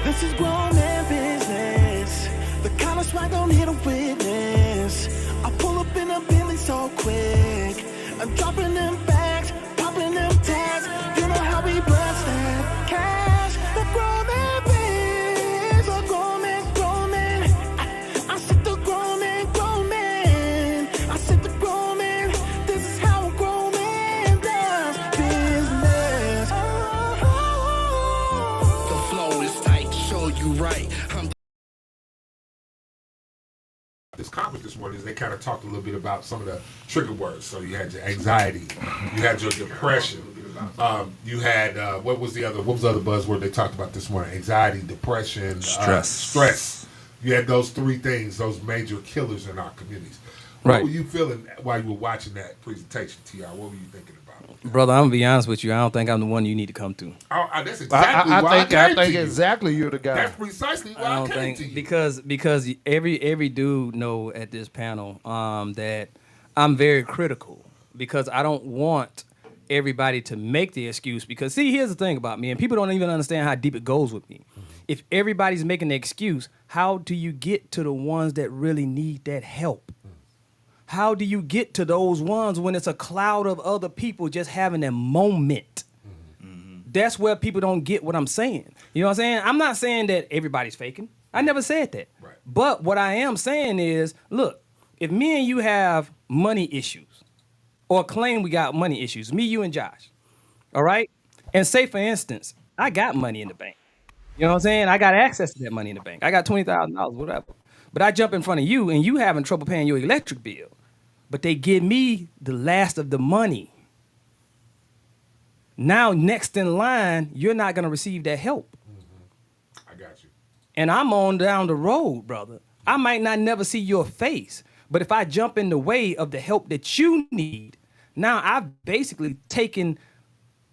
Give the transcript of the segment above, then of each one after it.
This is grown man business. The kind of swag don't hit a witness. I pull up in a Bentley so quick. I'm dropping them bags, popping them tags. You know how we bless that cash. The grown man biz. A grown man, grown man. I said the grown man, grown man. I said the grown man. This is how a grown man does business. The flow is tight, show you right. This conference this morning is they kind of talked a little bit about some of the trigger words. So you had your anxiety, you had your depression, you had what was the other buzzword they talked about this morning? Anxiety, depression, stress. You had those three things, those major killers in our communities. What were you feeling while you were watching that presentation, T.R.? What were you thinking about? Brother, I'm gonna be honest with you. I don't think I'm the one you need to come to. That's exactly why I came to you. Exactly you're the guy. That's precisely why I came to you. Because every dude know at this panel that I'm very critical because I don't want everybody to make the excuse. Because see, here's the thing about me, and people don't even understand how deep it goes with me. If everybody's making the excuse, how do you get to the ones that really need that help? How do you get to those ones when it's a cloud of other people just having a moment? Mm-hmm. That's where people don't get what I'm saying. You know what I'm saying? I'm not saying that everybody's faking. I never said that. Right. But what I am saying is, look, if me and you have money issues or claim we got money issues, me, you, and Josh, all right? And say, for instance, I got money in the bank. You know what I'm saying? I got access to that money in the bank. I got $20,000, whatever. But I jump in front of you and you having trouble paying your electric bill. But they give me the last of the money. Now, next in line, you're not going to receive that help. Mm-hmm. I got you. And I'm on down the road, brother. I might not never see your face. But if I jump in the way of the help that you need, now I've basically taken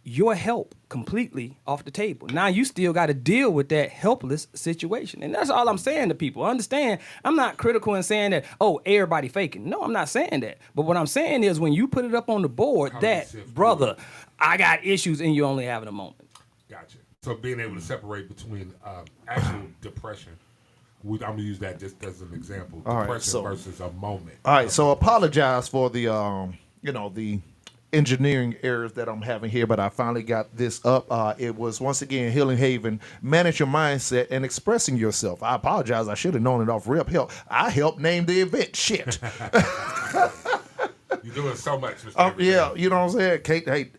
your help completely off the table. Now you still got to deal with that helpless situation. And that's all I'm saying to people. Understand, I'm not critical in saying that, oh, everybody faking. No, I'm not saying that. But what I'm saying is when you put it up on the board brother, I got issues and you only having a moment. Gotcha. So being able to separate between actual depression, I'm going to use that just as an example, depression versus a moment. All right, so apologize for the, the engineering errors that I'm having here, but I finally got this up. It was once again Healing Haven, manage your mindset and expressing yourself. I apologize. I should have known it off rip. I helped name the event. Shit. You're doing so much, Mr. Yeah, you know what I'm saying? Kate, hey,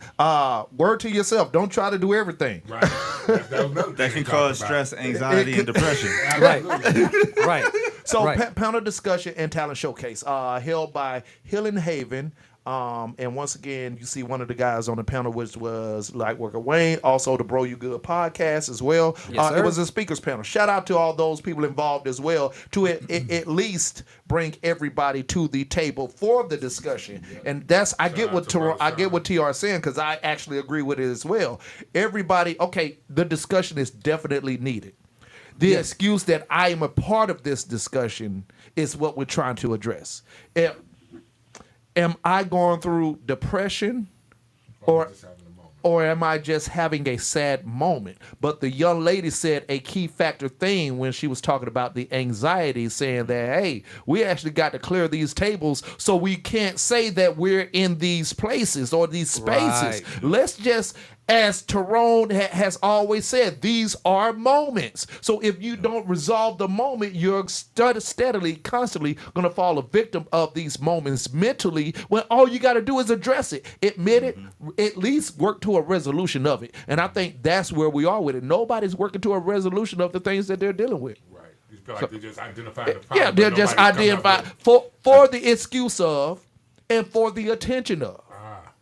word to yourself. Don't try to do everything. Right. That can cause stress, anxiety, and depression. Right. So panel discussion and talent showcase held by Healing Haven. And once again, you see one of the guys on the panel, which was Lightworker Wayne, also the Bro You Good podcast as well. Yes, it was a speakers panel. Shout out to all those people involved as well to at least bring everybody to the table for the discussion. And that's I get what TR is saying because I actually agree with it as well. Everybody, okay, the discussion is definitely needed. The excuse that I am a part of this discussion is what we're trying to address. Am I going through depression or am I just having a sad moment? But the young lady said a key factor thing when she was talking about the anxiety, saying that, hey, we actually got to clear these tables so we can't say that we're in these places or these spaces. Right. Let's just, as Tyrone has always said, these are moments. So if you don't resolve the moment, you're steadily, constantly going to fall a victim of these moments mentally when all you got to do is address it, admit it, at least work to a resolution of it. And I think that's where we are with it. Nobody's working to a resolution of the things that they're dealing with. Right. You feel like they're just identifying the problem. Yeah, they're just identifying for the excuse of and for the attention of.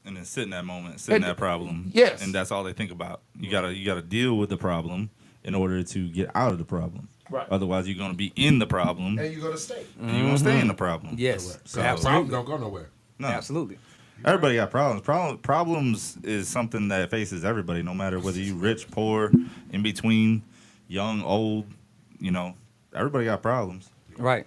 And then sit in that moment, sit in that problem. Yes. And that's all they think about. You gotta deal with the problem in order to get out of the problem. Right. Otherwise, you're gonna be in the problem. And you're gonna stay. And you're gonna stay in the problem. Yes. So, Problems don't go nowhere. No. Absolutely. Everybody got problems. Problems is something that faces everybody, no matter whether you rich, poor, in between, young, old. Everybody got problems. Right.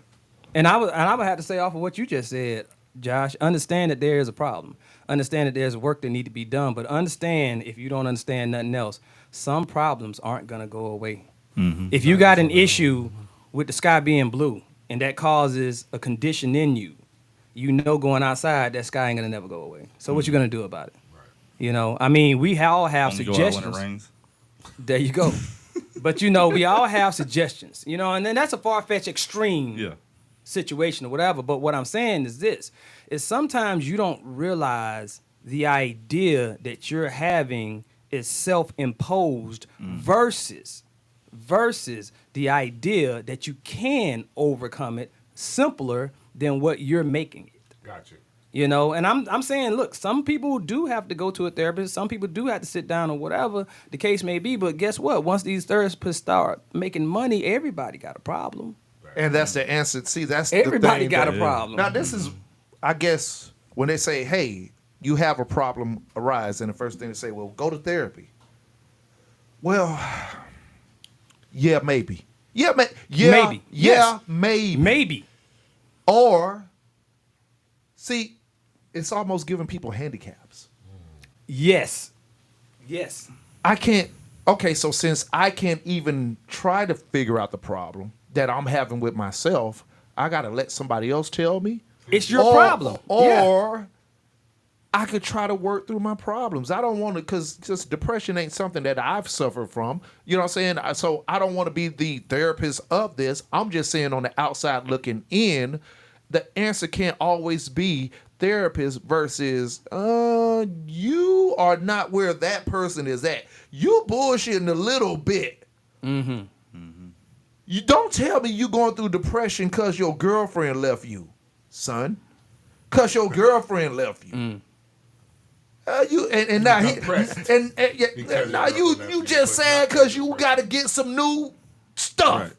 And I would have to say off of what you just said, Josh, understand that there is a problem. Understand that there's work that need to be done, but understand, if you don't understand nothing else, some problems aren't going to go away. If you got an issue with the sky being blue and that causes a condition in you, you know going outside, that sky ain't gonna never go away. So what you gonna do about it? You know, I mean, we all have Only go out suggestions. when it rains. There you go. But you know, we all have suggestions. You know, and then that's a far-fetched extreme Yeah. situation or whatever. But what I'm saying is this: is sometimes you don't realize the idea that you're having is self-imposed versus the idea that you can overcome it simpler than what you're making it. Gotcha. You know, and I'm saying, look, some people do have to go to a therapist. Some people do have to sit down or whatever the case may be. But guess what? Once these therapists start making money, everybody got a problem. And that's the answer. See, that's Everybody the thing got a that- problem. Now, this is, I guess, when they say, hey, you have a problem arise, and the first thing they say, well, go to therapy. Well, yeah, maybe. Yeah, Maybe. Yeah, Yes. maybe. Maybe. Or, see, it's almost giving people handicaps. Yes. Yes. I can't. Okay, so since I can't even try to figure out the problem that I'm having with myself, I gotta let somebody else tell me. It's your problem. Yeah. Or I could try to work through my problems. I don't want to, because just depression ain't something that I've suffered from. You know what I'm saying? So I don't want to be the therapist of this. I'm just saying on the outside looking in, the answer can't always be therapist versus you are not where that person is at. You bullshitting a little bit. You don't tell me you going through depression because your girlfriend left you, son. Because your girlfriend left you. You and now he Depressed. yeah, Because now your you girlfriend left you you, just but saying not because you depressed. got to get some new stuff.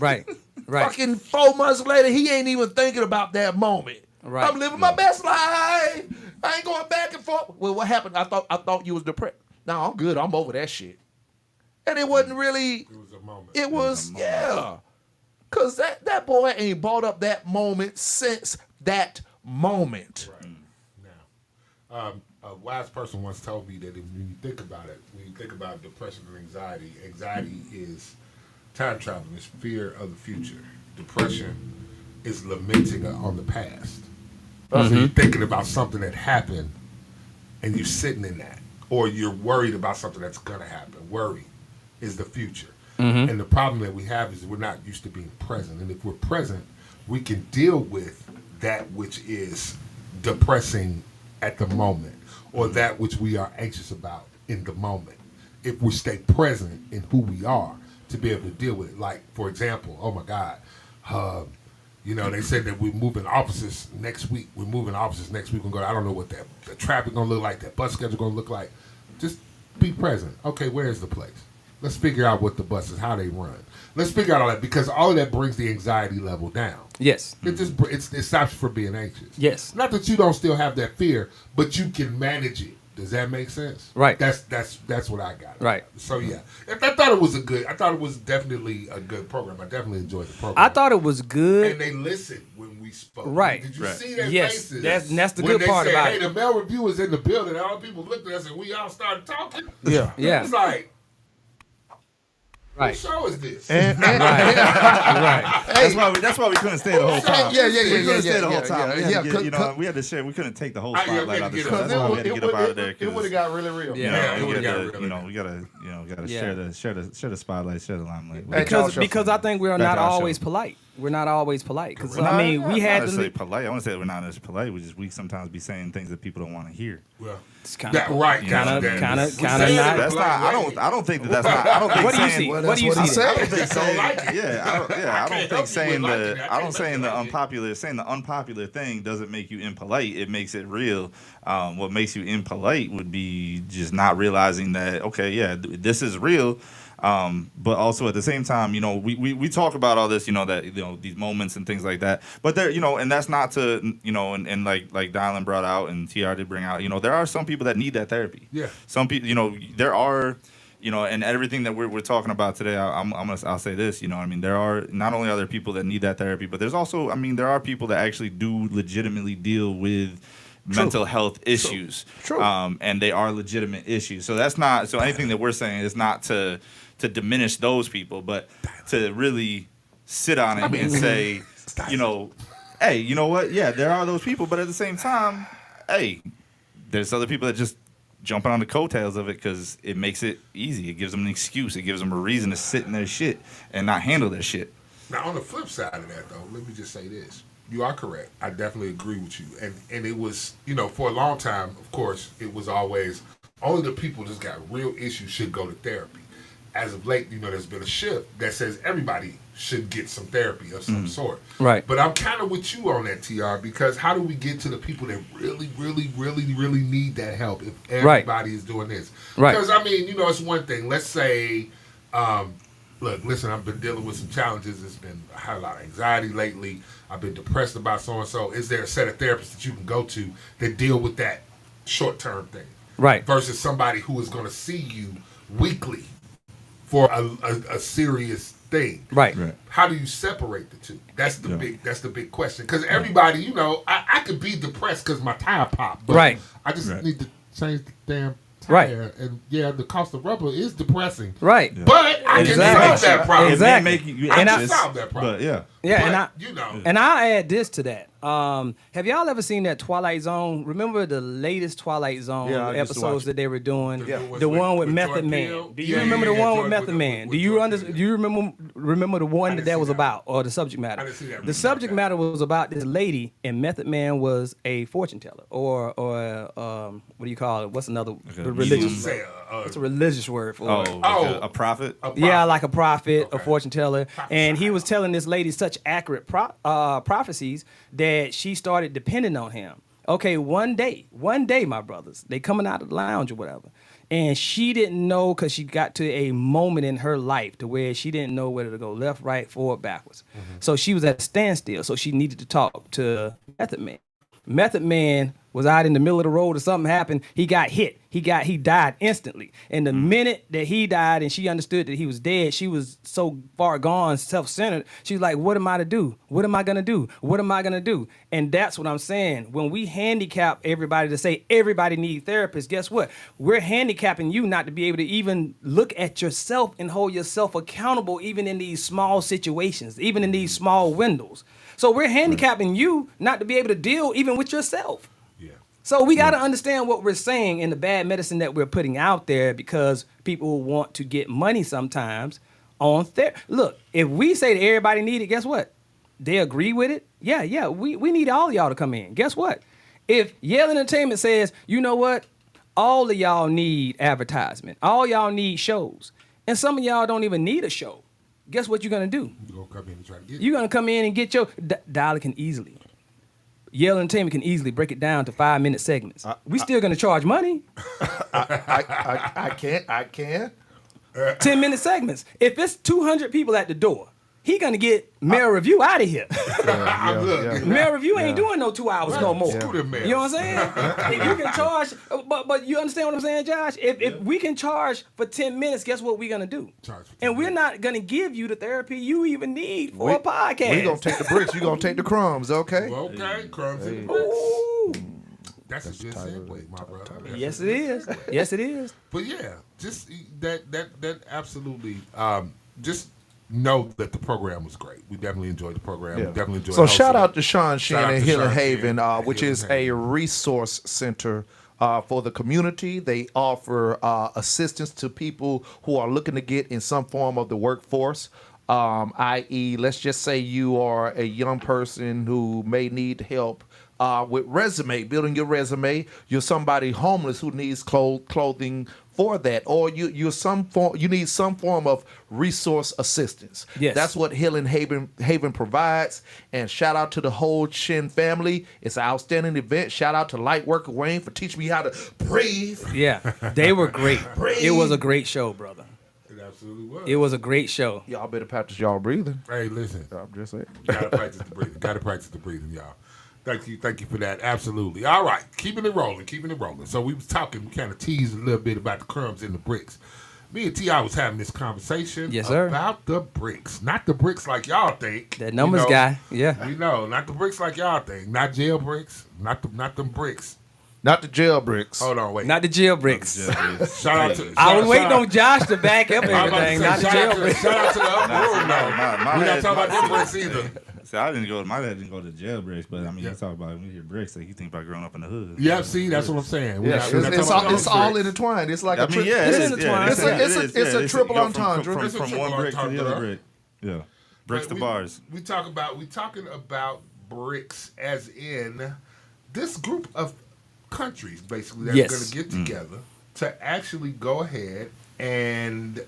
Right. Right. Fucking 4 months later, he ain't even thinking about that moment. Right. I'm living my best life. I ain't going back and forth. Well, what happened? I thought you was depressed. No, I'm good. I'm over that shit. And it wasn't really. It was a moment. It was yeah. Cause that boy ain't brought up that moment since that moment. Right. Now, a wise person once told me that if you think about it, when you think about depression and anxiety, anxiety is time traveling, it's fear of the future. Depression is lamenting on the past. So you're thinking about something that happened and you're sitting in that. Or you're worried about something that's going to happen. Worry is the future. And the problem that we have is we're not used to being present. And if we're present, we can deal with that which is depressing at the moment or that which we are anxious about in the moment. If we stay present in who we are to be able to deal with it. Like, for example, oh my God, you know, they said that we're moving offices next week. We're moving offices next week. I don't know what the traffic going to look like, that bus schedule going to look like. Just be present. Okay, where's the place? Let's figure out what the buses, how they run. Let's figure out all that because all of that brings the anxiety level down. Yes. It just it stops you from being anxious. Yes. Not that you don't still have that fear, but you can manage it. Does that make sense? Right. That's what I got. Right. So yeah, I thought it was definitely a good program. I definitely enjoyed the program. I thought it was good. And they listened when we spoke. Right. Did you Right. see their Yes, faces? that's the when good they part said, about hey, it. the male review was in the building. All the people looked at us and we all started talking. Yeah. Yeah. It's like, Right. what show is this? Right. That's why we couldn't stay the whole time. Yeah, We couldn't stay the whole time. yeah, We had to yeah, get, cause- you know, we had to share. We couldn't take the whole Yeah, spotlight we had out of to the get show. it- That's why we had to get up out of there. It would have got really real. Yeah. it would've got we really gotta, we gotta Yeah. share the spotlight, share the limelight. Hey, Because I think we are Back not to our always show. polite. We're not always polite. Because We're I not- mean, we had not to. necessarily polite. I want to say we're not as polite. We sometimes be saying things that people don't want to hear. Well, It's kinda- that right, kinda- that- kinda- we kinda said it not- That's like, not. I don't think that's not. I don't think What do you saying- see? Well, What do you that's see? what there? he said. Don't like it. Yeah, I don't can't think help you saying with liking the it. I I can't don't saying make the you like it. unpopular saying the unpopular thing doesn't make you impolite. It makes it real. What makes you impolite would be just not realizing that okay, yeah, this is real. But also at the same time, you know, we talk about all this, you know, that you know these moments and things like that. But there, you know, and that's not to you know, and like Dylan brought out and TR did bring out, you know, there are some people that need that therapy. Yeah. Some people, you know, there are. You know, and everything that we're talking about today, I'll say this. You know, I mean, there are not only are there people that need that therapy, but there's also, I mean, there are people that actually do legitimately deal with mental health issues. True. And they are legitimate issues. So that's not. So anything that we're saying is not to to diminish those people, but to really sit on it and say, you know, hey, you know what? Yeah, there are those people, but at the same time, hey, there's other people that just jumping on the coattails of it because it makes it easy. It gives them an excuse. It gives them a reason to sit in their shit and not handle their shit. Now, on the flip side of that, though, let me just say this. You are correct. I definitely agree with you. And it was, you know, for a long time, of course, it was always only the people that's got real issues should go to therapy. As of late, you know, there's been a shift that says everybody should get some therapy of some sort. Right. But I'm kind of with you on that, TR, because how do we get to the people that really, really, really, really need that help if everybody is doing this? Right. Because, I mean, you know, it's one thing. Let's say, look, listen, I've been dealing with some challenges. I had a lot of anxiety lately. I've been depressed about so-and-so. Is there a set of therapists that you can go to that deal with that short-term thing? Right. Versus somebody who is going to see you weekly for a serious thing. Right. How do you separate the two? That's the big question. Because everybody, you know, I could be depressed because my tire popped. But Right. I just need to change the damn tire. Right. And yeah, the cost of rubber is depressing. Right. But I can solve that problem. Exactly. It may make you I can anxious, solve that problem. but yeah. Yeah, But, and I'll add this to that. Have y'all ever seen that Twilight Zone? Remember the latest Twilight Zone Yeah, I used to episodes watch that they were doing? Yeah. The one with With Method Jordan Man. Peele? Do you Yeah, remember yeah, the yeah, one Jordan- with Method with- Man? with Do you Jordan Peele. do you remember the one didn't that see was that about, or the subject matter? I didn't see that The movie. subject Okay. matter was about this lady, and Method Man was a fortune teller, or what do you call it? What's another a religious? Say, It's a religious word for it. A prophet. Yeah, like a prophet, a Okay. fortune teller. And he was telling this lady such accurate prophecies that she started depending on him. Okay, one day, my brothers, they coming out of the lounge or whatever. And she didn't know, because she got to a moment in her life to where she didn't know whether to go left, right, forward, backwards. So she was at a standstill. So she needed to talk to Method Man. Method Man was out in the middle of the road or something happened. He got hit. He died instantly. And the minute that he died and she understood that he was dead, she was so far gone, self-centered. She was like, what am I to do? What am I going to do? What am I going to do? And that's what I'm saying. When we handicap everybody to say everybody needs therapists, guess what? We're handicapping you not to be able to even look at yourself and hold yourself accountable even in these small situations, even in these small windows. So we're handicapping you not to be able to deal even with yourself. Yeah. So we got to understand what we're saying and the bad medicine that we're putting out there, because people want to get money sometimes on therapy. Look, if we say that everybody need it, guess what? They agree with it. Yeah. We need all of y'all to come in. Guess what? If Yale Entertainment says, you know what? All of y'all need advertisement. All y'all need shows. And some of y'all don't even need a show. Guess what you're going to do? You're going to come in and try to get it. You're going to come in and get your... Dollar can easily... Yale Entertainment can easily break it down to 5-minute segments. We still going to charge money. I can. 10-minute segments. If it's 200 people at the door, he going to get Mayor Review out of here. Mayor Review ain't doing no 2 hours no more. Screw them, man. You know what I'm saying? If you can charge... But you understand what I'm saying, Josh? If we can charge for 10 minutes, guess what we're going to do? Charge for 10 And we're minutes. not going to give you the therapy you even need for a podcast. We gonna take the bricks. You gonna take the crumbs, okay? Okay, Crumbs in the bricks. Ooh. That's a good segue, my brother. That's Yes, a it good is. segue. Yes, it is. But yeah, just that absolutely. Just know that the program was great. We definitely enjoyed the program. We definitely enjoyed. So shout hosting out it. to Sean Shout Shin out and to Hill and Sean Haven, Shin which and is Hill and a Haven. resource center for the community. They offer assistance to people who are looking to get in some form of the workforce. I.e., let's just say you are a young person who may need help with building your resume. You're somebody homeless who needs clothing for that, or you need some form of resource assistance. Yes. That's what Hill and Haven provides. And shout out to the whole Shin family. It's an outstanding event. Shout out to Lightworker Wayne for teaching me how to breathe. Yeah, they were great. It was a great show, brother. It absolutely was. It was a great show. Y'all better practice y'all breathing. Hey, listen. I'm just saying. Gotta practice the breathing. Gotta practice the breathing, y'all. Thank you for that. Absolutely. All right, keeping it rolling. So we kind of teased a little bit about the crumbs and the bricks. Me and T.I. was having this conversation Yes, sir. about the bricks. Not the bricks like y'all think. That numbers guy. Yeah. We know, not the bricks like y'all think. Not jail bricks. Not them bricks. Not the jail bricks. Hold on, wait. Not the jail bricks. Shout out to. I was shout waiting out- on Josh to back up I'm about to everything. say, Not the shout jail out to- bricks. Shout out to the upper Nah, room now. my We're not head- talking about my- them bricks either. See, my dad didn't go to jail bricks, but I mean, you talk about when you hear bricks, like you think about growing up in the hood. Yeah, see, that's what I'm saying. We're Yeah, not- we're not it's talking about it's those all bricks. intertwined. It's like I a mean, yeah, It's it is. intertwined. Yeah, It's a it is. triple You go entendre. From It's a one triple brick to the entendre. other brick. Yeah. Bricks to But bars. We talking about bricks as in this group of countries basically that Yes. are going to get together to actually go ahead and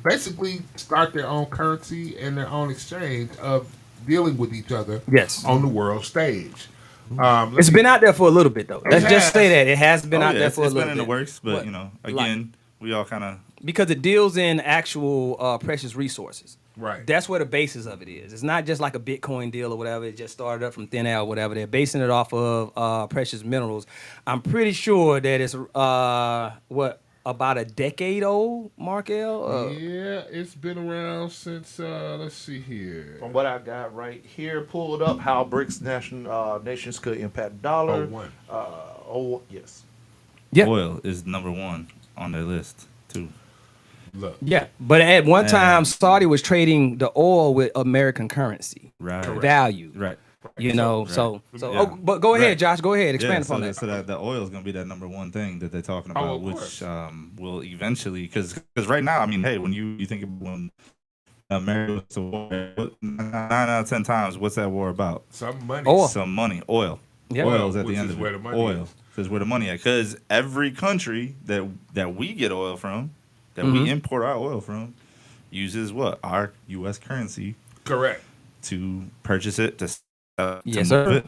basically start their own currency and their own exchange of dealing with each other Yes. on the world stage. It's been out there for a little bit though. Let's has. just say that it has been Oh, out yeah, there it's for a been little in bit. the works, but What? you know, again, we all kind of Because it deals in actual precious resources. Right. That's where the basis of it is. It's not just like a Bitcoin deal or whatever. It just started up from thin air or whatever. They're basing it off of precious minerals. I'm pretty sure that it's about a decade old, Markel? Yeah, it's been around since let's see here. From what I got right here, pulled up how BRICS nations could impact the dollar. 01. Yes. Yeah. oil is number one on their list too. Look, Yeah. But at one time, Saudi was trading the oil with American currency Right. value. Right. You know, Right. so Yeah. oh, but go ahead, Right. Josh. Go ahead. Yeah, Expand so upon that, that. so that the oil is going to be that number one thing that they're talking Oh, about, of which course. will eventually, because right now, I mean, hey, when you think of when America was to war, 9 out of 10 times, what's that war about? some money. Oil. Some money, oil. Yeah. Oil is at Which the end is of where it. the money Oil is. is where the money at. Because every country that we get oil from, that Mm-hmm. we import our oil from, uses what? Our U.S. currency Correct. to purchase it, to Yes, move sir. it.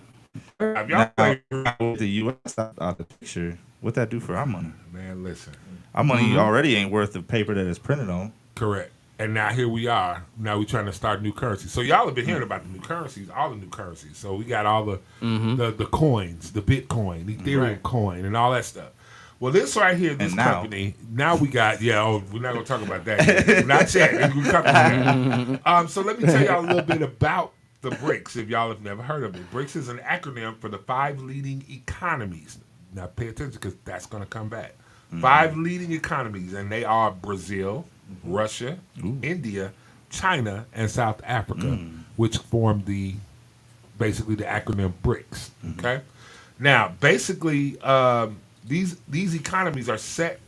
Have y'all Now, played? with the U.S. out of the picture, what that do for our money? Man, listen. Our money Mm-hmm. already ain't worth the paper that it's printed on. Correct. And now here we are. Now we're trying to start new currencies. So y'all have been hearing about the new currencies, all the new currencies. So we got all the the coins, the Bitcoin, the Ethereum coin, and all that stuff. Well, this right here, this And now- company. Now we got we're not gonna talk about that. Yet. Not yet. We're coming to that. So let me tell y'all a little bit about the BRICS. If y'all have never heard of it, BRICS is an acronym for the 5 leading economies. Now pay attention because that's gonna come back. 5 leading economies, and they are Brazil, Russia, India, China, and South Africa, which form basically the acronym BRICS. Okay. Now, basically, these economies are set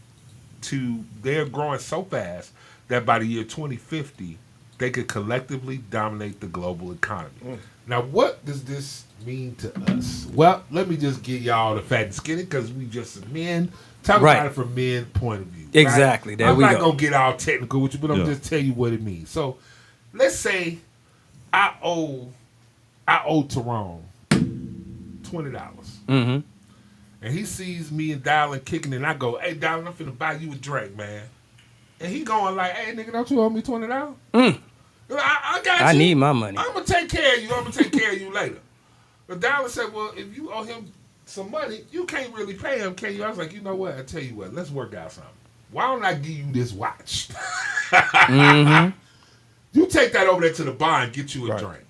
to they're growing so fast that by the year 2050, they could collectively dominate the global economy. Now, what does this mean to us? Well, let me just get y'all the fat and skinny because we just men. Talk Right. about it from men's point of view. Exactly. Right? There I'm we not go. gonna get all technical with you, but I'm Yeah. just tell you what it means. So, let's say I owe Tyrone $20. Mm-hmm. And he sees me and Dylan kicking it, and I go, "Hey, Dylan, I'm finna buy you a drink, man." And he going like, "Hey, nigga, don't you owe me $20? I got you. I need my money. I'm gonna take care of you. I'm gonna take care of you later." But Dylan said, "Well, if you owe him some money, you can't really pay him, can you?" I was like, "You know what? I tell you what. Let's work out something. Why don't I give you this watch? You take that over there to the bar and get you a drink.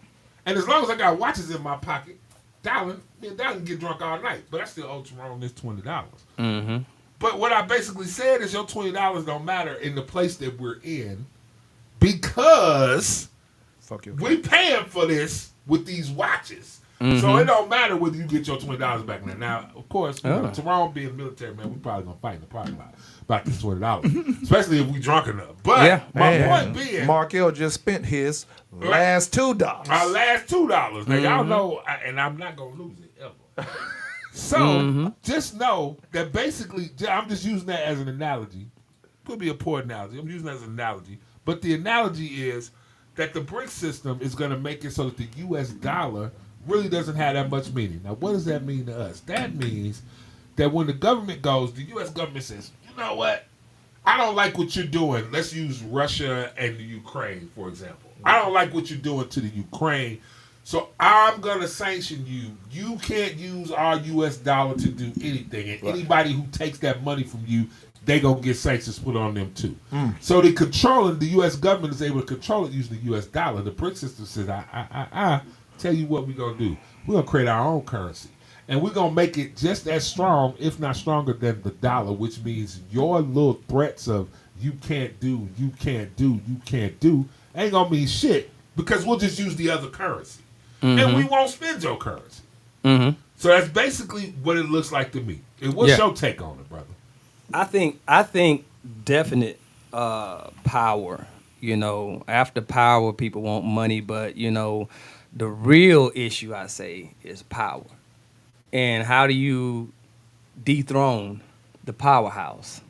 And as long as I got watches in my pocket, Dylan can get drunk all night. But I still owe Tyrone this $20. Mm-hmm. But what I basically said is your $20 don't matter in the place that we're in because Fuck you. we paying for this with these watches. So it don't matter whether you get your $20 back now. Now, of course, you know, Tyrone being military, man, we probably gonna fight in the parking lot about this $20, especially if we drunk enough. But Yeah. my Man, point being, Markel just spent his last $2. our last $2. Now y'all know, and I'm not gonna lose it ever. So just know that basically, I'm just using that as an analogy. Could be a poor analogy. I'm using that as an analogy, but the analogy is that the BRICS system is going to make it so that the U.S. dollar really doesn't have that much meaning. Now, what does that mean to us? That means that when the government goes, the U.S. government says, "You know what? I don't like what you're doing." Let's use Russia and the Ukraine, for example. I don't like what you're doing to the Ukraine, so I'm going to sanction you. You can't use our U.S. dollar to do anything. And anybody who takes that money from you, they going to get sanctions put on them too. So they controlling, the U.S. government is able to control it using the U.S. dollar. The BRICS system says, tell you what we're going to do. We're going to create our own currency. And we're going to make it just as strong, if not stronger than the dollar, which means your little threats of you can't do, you can't do, you can't do, ain't going to mean shit because we'll just use the other currency. And we won't spend your currency. So that's basically what it looks like to me. And what's your take on it, brother? I think definite power. You know, after power, people want money, but you know, the real issue I say is power. And how do you dethrone the powerhouse?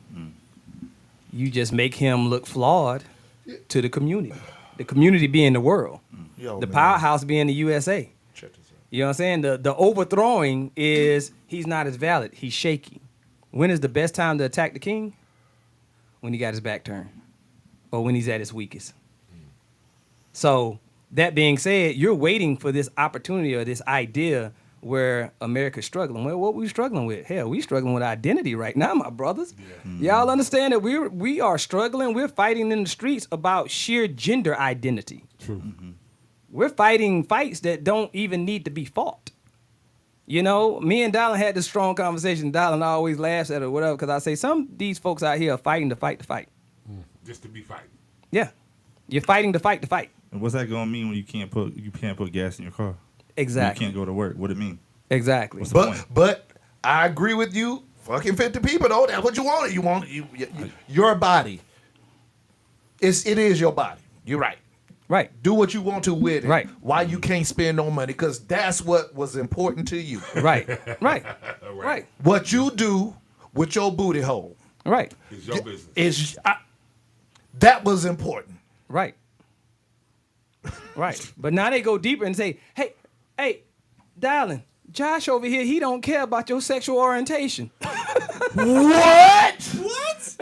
You just make him look flawed to the community. The community being the world. The powerhouse being the USA. You know what I'm saying? The overthrowing is he's not as valid. He's shaky. When is the best time to attack the king? When he got his back turned. Or when he's at his weakest. So, that being said, you're waiting for this opportunity or this idea where America's struggling. Well, what we struggling with? Hell, we struggling with identity right now, my brothers. Y'all understand that we are struggling. We're fighting in the streets about sheer gender identity. True. We're fighting fights that don't even need to be fought. You know, me and Dylan had this strong conversation. Dylan always laughs at it or whatever because I say some of these folks out here are fighting to fight to fight. Just to be fighting. Yeah. You're fighting to fight to fight. And what's that gonna mean when you can't put gas in your car? Exactly. You can't go to work. What it mean? Exactly. What's the point? But I agree with you. Fucking 50 people though. That's what you want. You want your body. It is your body. You're right. Right. Do what you want to with it. Right. Why you can't spend no money? Because that's what was important to you. Right. Right. Right. What you do with your booty hole Right. It's your business. that was important. Right. Right. But now they go deeper and say, hey, darling, Josh over here, he don't care about your sexual orientation. What?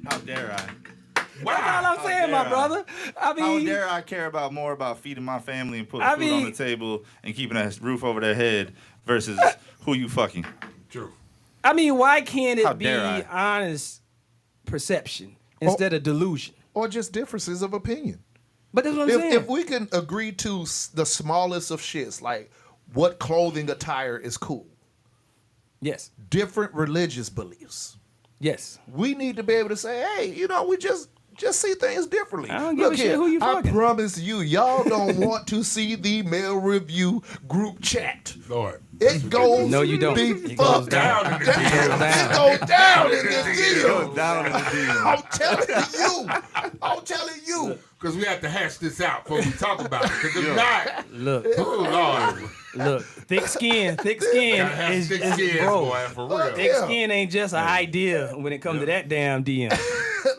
How dare I? That's all I'm saying, my brother. I mean, How dare I care more about feeding my family and putting food on the table and keeping a roof over their head versus who you fucking? True. I mean, why can't How it be dare I? honest perception instead of delusion? Or just differences of opinion. But that's what I'm saying. If we can agree to the smallest of shits, like what clothing attire is cool, Yes. different religious beliefs, Yes. we need to be able to say, hey, you know, we just see things differently. I don't give Look a shit here, who you I fucking. promise you, y'all don't want to see the male review group chat. Lord. It goes No, you don't. the It goes fuck down in the deal. It goes down in the deal. Down in the deal. I'm telling you. Because we have to hash this out before we talk about it. Because if not, Look, oh, Lord. thick skin Gotta have is thick skins, bro. boy, for real. Thick skin ain't just an idea when it comes to that damn DM.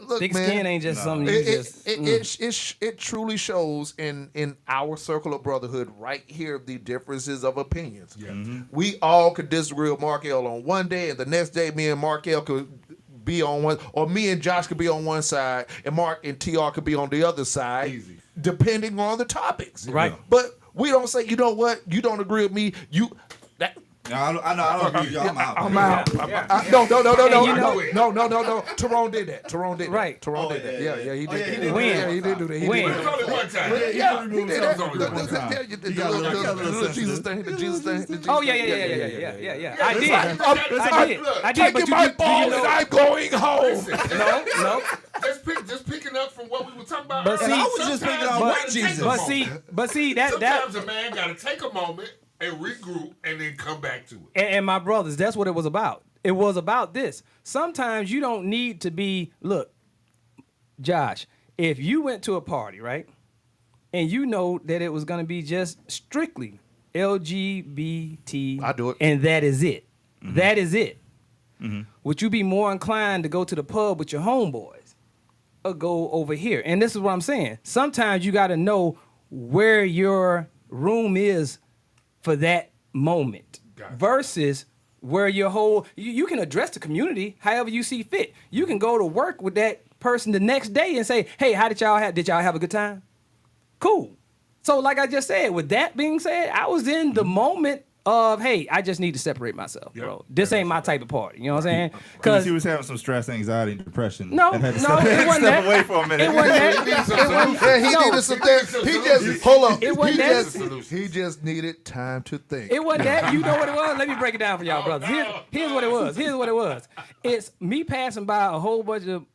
Look, Thick man, skin ain't just something you just. it truly shows in our circle of brotherhood right here the differences of opinions. Yeah. We all could disagree with Markel on one day, and the next day me and Markel could be on one, or me and Josh could be on one side, and Mark and TR could be on the other side, Easy. depending on the topics. Right. But we don't say, you know what, you don't agree with me, No, I don't agree with you. I'm out. I'm out. No. Tyrone did that. Tyrone did that. Right. Tyrone did that. Yeah, he did. When? Yeah, he did do that. He When? did It was only one time. Yeah, he did It was only that. one time. The little Jesus thing. The Jesus thing. Oh yeah. I did. I did. Taking But my do ball you know? and I'm going home. No. Just picking up from what we were talking about. But earlier. see- I was just Sometimes picking on you white gotta take Jesus. a moment. But see that Sometimes a man got to take a moment and regroup and then come back to it. and my brothers, that's what it was about. It was about this. Sometimes you don't need to be. Look, Josh, if you went to a party, right, and you know that it was going to be just strictly LGBT, I do it. and that is it. That is it. Would you be more inclined to go to the pub with your homeboys or go over here? And this is what I'm saying. Sometimes you got to know where your room is for that moment Gotcha. versus where your whole you can address the community however you see fit. You can go to work with that person the next day and say, hey, did y'all have a good time? Cool. So like I just said, with that being said, I was in the moment of, hey, I just need to separate myself, bro. This ain't my type of party. You know what I'm saying? Because he was having some stress, anxiety, and depression. No, and had to no, it wasn't step that. away for a minute. It wasn't that. Yeah, he No. needed some things. He just hold on. It wasn't that. He just needed time to think. It wasn't that. You know what it was? Let me break it down for y'all, brothers. Here's what it was. Here's what it was. It's me passing by a whole bunch of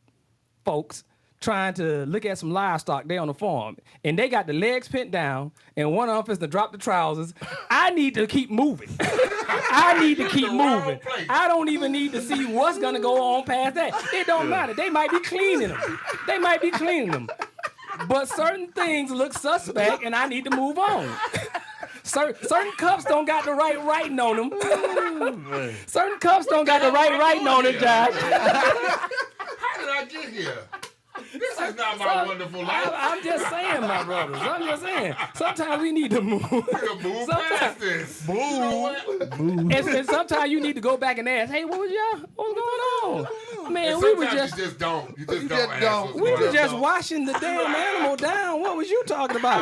folks trying to look at some livestock there on the farm, and they got the legs pinned down, and one of them is to drop the trousers. I need to keep moving. I need to keep moving. I don't even need to see what's gonna go on past that. It don't matter. They might be cleaning them. But certain things look suspect, and I need to move on. Certain cups don't got the right writing on them. Certain cups don't got the right writing on it, Josh. How did I get here? This is not my wonderful life. I'm just saying, my brothers. I'm just saying. Sometimes we need to move. Move past this. Move. You know and sometimes you need to go back and ask, hey, what was going on? Man, And we were sometimes just you just don't. You just don't ask don't. what's we going were on. just washing the damn animal down. What was you talking about?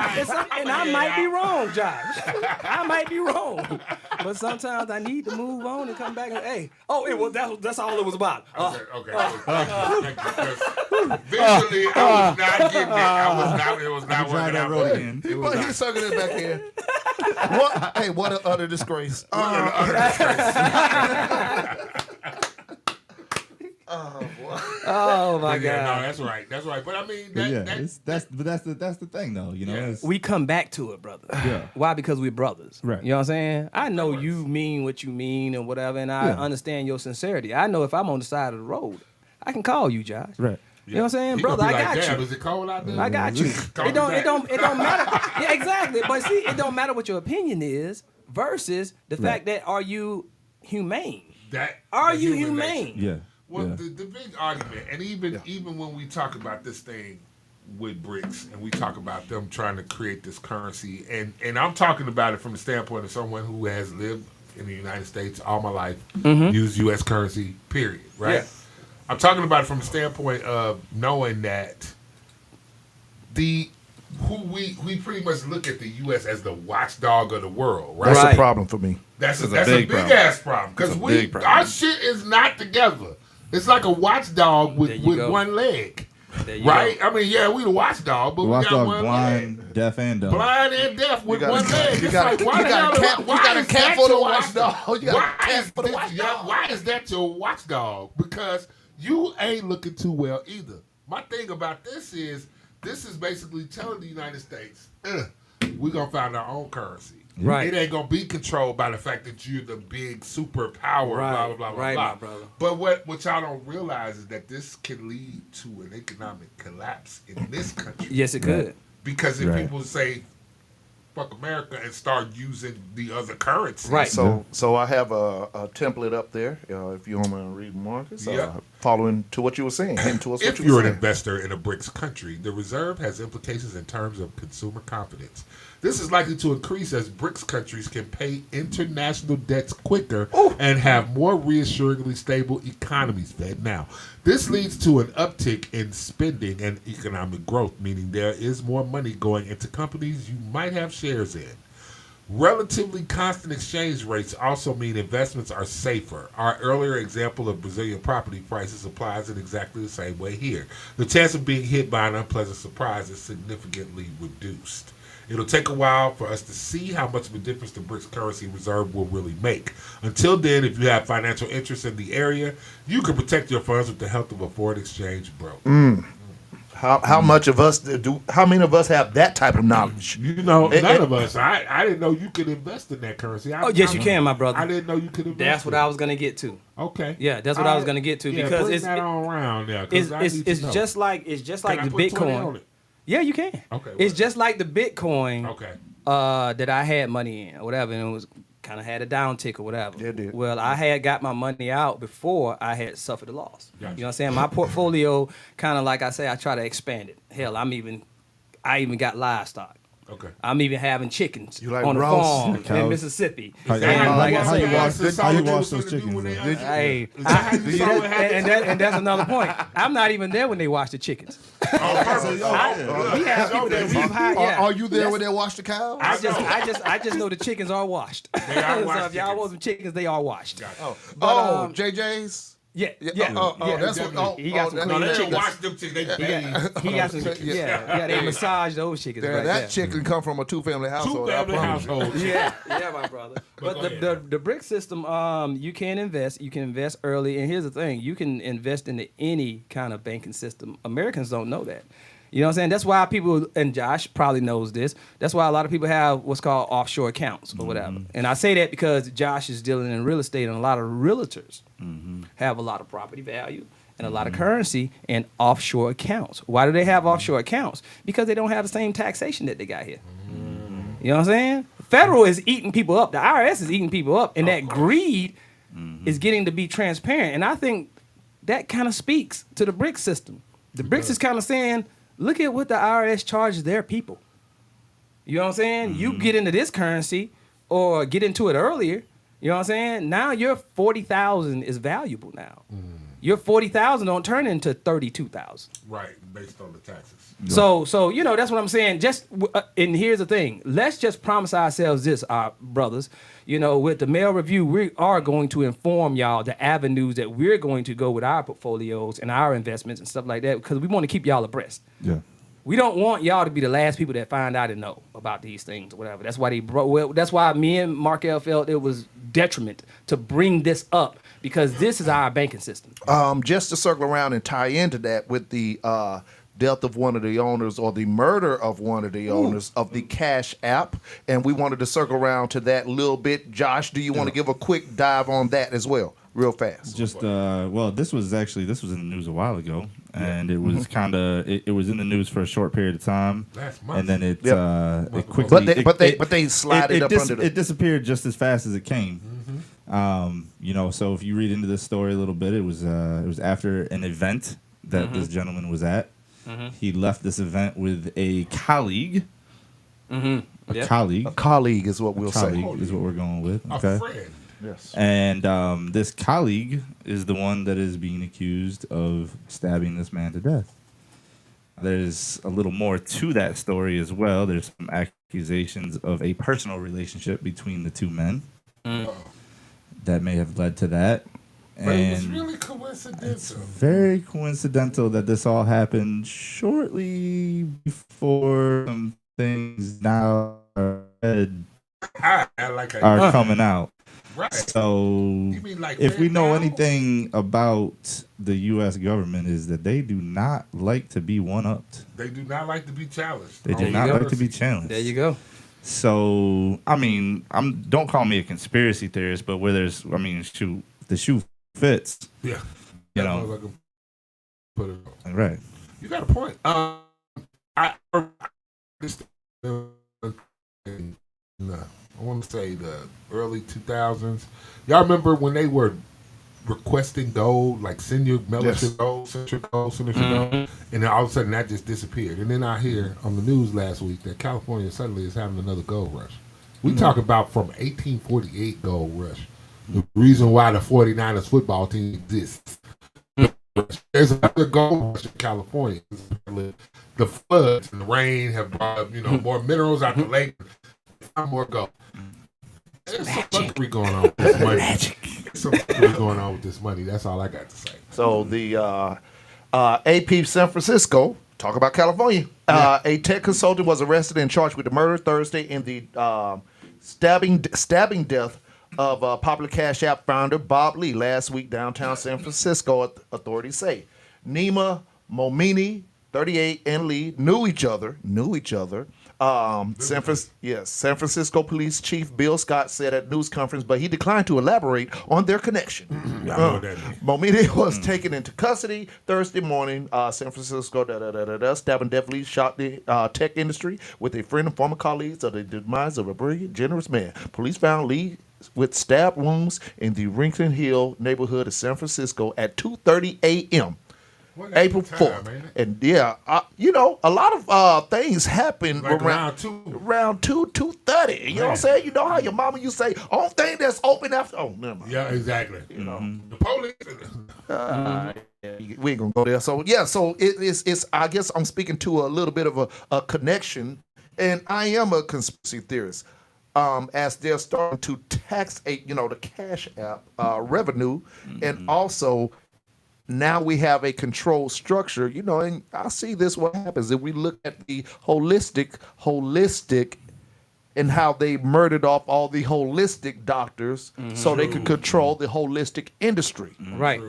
And I might be wrong, Josh. I might be wrong. But sometimes I need to move on and come back and hey, that's all it was about. Okay. Visually, I was not getting it. It was not Try working that out. road again. But he's sucking it back in. What an utter disgrace. Oh my Yeah, God. no, that's right. That's right. But I mean, That's the thing though. You know, it's- We come back to it, brother. Yeah. Why? Because we're brothers. Right. You know what I'm saying? I know you mean what you mean and whatever, and I understand your sincerity. I know if I'm on the side of the road, I can call you, Josh. right. You know what I'm saying, he brother? gonna I be got like, Damn, you. is it cold out there? I got you. Call It don't me matter. Yeah, exactly. But see, it don't matter what your opinion is versus the fact that are you humane? Are the you human humane? nature. Yeah. Well, yeah. the big argument, and even when we talk about this thing with BRICS, and we talk about them trying to create this currency, and I'm talking about it from the standpoint of someone who has lived in the United States all my life, used U.S. currency, period, right? Yeah. I'm talking about it from the standpoint of knowing that we pretty much look at the U.S. as the watchdog of the world, right? That's Right. a problem for me. That's a big big problem. ass problem because It's a big problem. our shit is not together. It's like a watchdog There with you go. one leg, There you right? go. I mean, yeah, we the watchdog, but we got Watchdog, one blind, leg. deaf, and dumb. Blind and deaf with You got one a- leg. you It's got a- like, why you the got a hell- cap- you why got a is cap that for the your watchdog. You got a Why cap is for the this- watchdog. Why is that your watchdog? Because you ain't looking too well either. My thing about this is basically telling the United States, we're gonna find our own currency. Right. It ain't gonna be controlled by the fact that you're the big superpower, Right. blah blah blah Right, blah my blah. brother. But what y'all don't realize is that this can lead to an economic collapse in this country. Yes, it could. Because if Right. people say fuck America and start using the other currency. Right. So I have a template up there. If you want me to read, Marcus, Yeah. following to what you were saying, hitting towards what If you you're were an saying. investor in a BRICS country, the reserve has implications in terms of consumer confidence. This is likely to increase as BRICS countries can pay international debts quicker and have more reassuringly stable economies. Fed now. This leads to an uptick in spending and economic growth, meaning there is more money going into companies you might have shares in. Relatively constant exchange rates also mean investments are safer. Our earlier example of Brazilian property prices applies in exactly the same way here. The chance of being hit by an unpleasant surprise is significantly reduced. It'll take a while for us to see how much of a difference the BRICS currency reserve will really make. Until then, if you have financial interests in the area, you can protect your funds with the help of a foreign exchange broker. How much of us do? How many of us have that type of knowledge? You know, It- none it- of us. I didn't know you could invest in that currency. Oh, yes, you can, my brother. I didn't know you could invest. That's what I was gonna get to. Okay. Yeah, that's what I was gonna get to because bring it's that on around there. 'Cause I need to it's know. just like Can I the put 20 on Bitcoin. it? Yeah, you can. Okay, It's what? just like the Bitcoin. Okay. That I had money in or whatever, and it was kind of had a downtick or whatever. Yeah, it did. Well, I had got my money out before I had suffered a loss. Gotcha. You know what I'm saying? My portfolio kind of like I say, I try to expand it. Hell, I even got livestock. Okay. I'm even having chickens You like on the roast? farm in Cows? Mississippi. How Is that like I say, how you wash those chickens? Hey, and that's another point. I'm not even there when they wash the chickens. Oh, We have people that we've hired. Yeah. Are you there when they wash the cows? I just know the chickens are washed. They are So washed if y'all want some chickens, they are washed. Oh, JJ's. Yeah. That's what. He got some that's clean they don't chickens. wash them chickens. They bathe. He got some. Yeah. They massage those chickens. There, right that there. chicken come from a two-family household. I Two-family promise you. household. Yeah, my brother. But go the brick system, you can invest. You can invest early, and here's the thing: you can invest into any kind of banking system. Americans don't know that. You know what I'm saying? That's why people, and Josh probably knows this. That's why a lot of people have what's called offshore accounts or whatever. And I say that because Josh is dealing in real estate, and a lot of realtors have a lot of property value and a lot of currency in offshore accounts. Why do they have offshore accounts? Because they don't have the same taxation that they got here. You know what I'm saying? Federal is eating people up. The IRS is eating people up, and that greed is getting to be transparent. And I think that kind of speaks to the BRICS system. The BRICS is kind of saying, look at what the IRS charges their people. You know what I'm saying? You get into this currency or get into it earlier. You know what I'm saying? Now your 40,000 is valuable now. Your 40,000 don't turn into 32,000. Right, based on the taxes. So you know, that's what I'm saying. And here's the thing. Let's just promise ourselves this, our brothers. You know, with the Mail Review, we are going to inform y'all the avenues that we're going to go with our portfolios and our investments and stuff like that, because we want to keep y'all abreast. Yeah. We don't want y'all to be the last people that find out and know about these things or whatever. That's why that's why me and Markel felt it was detriment to bring this up, because this is our banking system. Just to circle around and tie into that with the death of one of the owners or the murder of one of the owners of the Cash App, and we wanted to circle around to that a little bit. Josh, do you want to give a quick dive on that as well, real fast? Just well, this was in the news a while ago, and it was kind of it was in the news for a short period of time, Last month. and then it quickly But they slide it up under the. it disappeared just as fast as it came. You know, so if you read into this story a little bit, it was after an event that this gentleman was at. He left this event with a colleague. A colleague is what we'll colleague say. is what we're going with. A Okay. friend. Yes. And this colleague is the one that is being accused of stabbing this man to death. There's a little more to that story as well. There's some accusations of a personal relationship between the two men that may have led to that. But it was And really coincidental. very coincidental that this all happened shortly before some things now are coming out. Right. So mean like if we know now? anything about the U.S. government is that they do not like to be one-upped. They do not like to be challenged. They do not like to be challenged. There you go. So, I mean, don't call me a conspiracy theorist, but where there's, I mean, shoot, the shoe fits. Yeah. You know. I can put it on. Right. You got a point. I want to say the early 2000s. Y'all remember when they were requesting gold, like send your membership gold, send your gold, send your gold, and then all of a sudden that just disappeared. And then I hear on the news last week that California suddenly is having another gold rush. We talk about from 1848 gold rush. The reason why the 49ers football team exists. There's another gold rush in California. The floods and the rain have brought more minerals out the lake, more gold. There's some fuckery going on with this money. There's some fuckery going on with this money. That's all I got to say. So the AP San Francisco, talk about California. A tech consultant was arrested and charged with the murder Thursday in the stabbing death of popular Cash App founder Bob Lee last week downtown San Francisco, authorities say. Nima Momini, 38, and Lee knew each other. San Francisco Police Chief Bill Scott said at news conference, but he declined to elaborate on their connection. Momini was taken into custody Thursday morning. San Francisco, stabbing deathly shot the tech industry with a friend and former colleagues of the demise of a brilliant, generous man. Police found Lee with stab wounds in the Rincon Hill neighborhood of San Francisco at 2:30 a.m. April Time, 4th. ain't it? And yeah, you know, a lot of things happen Like around round 2:30. You know what I'm Man. saying? You know how your mama you say, only thing that's open after. Oh, never mind. Yeah, exactly. You know. The police. We ain't gonna go there. So yeah, so it's I guess I'm speaking to a little bit of a connection, and I am a conspiracy theorist. As they're starting to tax the Cash App revenue, and also now we have a control structure, and I see this what happens if we look at the holistic and how they murdered off all the holistic doctors so they could control the holistic industry. Right.